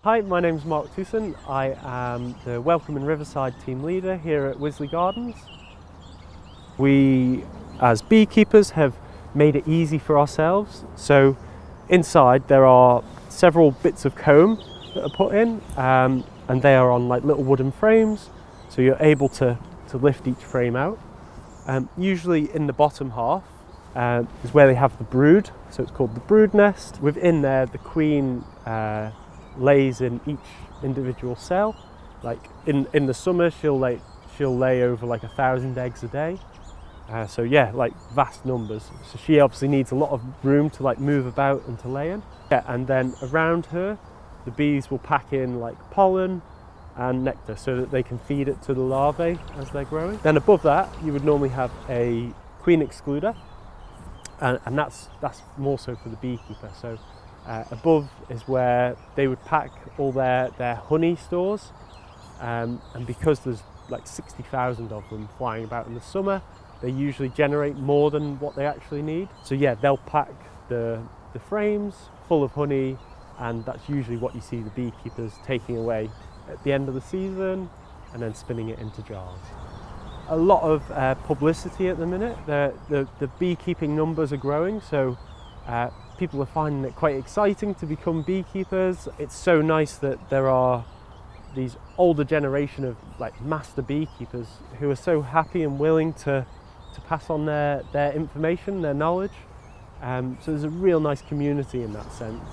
Hi, my name's Mark Tuson. I am the Welcome and Riverside team leader here at Wisley Gardens. We, as beekeepers, have made it easy for ourselves. So inside there are several bits of comb that are put in, and they are on like little wooden frames. So you're able to lift each frame out. Usually in the bottom half is where they have the brood. So it's called the brood nest. Within there, the queen lays in each individual cell. Like in the summer, she'll lay over like 1,000 eggs a day. So yeah, like vast numbers. So she obviously needs a lot of room to like move about and to lay in. Yeah, and then around her, the bees will pack in like pollen and nectar so that they can feed it to the larvae as they're growing. Then above that, you would normally have a queen excluder, and that's more so for the beekeeper. So above is where they would pack all their honey stores, and because there's like 60,000 of them flying about in the summer, they usually generate more than what they actually need. So yeah, they'll pack the frames full of honey, and that's usually what you see the beekeepers taking away at the end of the season and then spinning it into jars. A lot of publicity at the minute. The beekeeping numbers are growing, so people are finding it quite exciting to become beekeepers. It's so nice that there are these older generation of like master beekeepers who are so happy and willing to pass on their information, their knowledge. So there's a real nice community in that sense.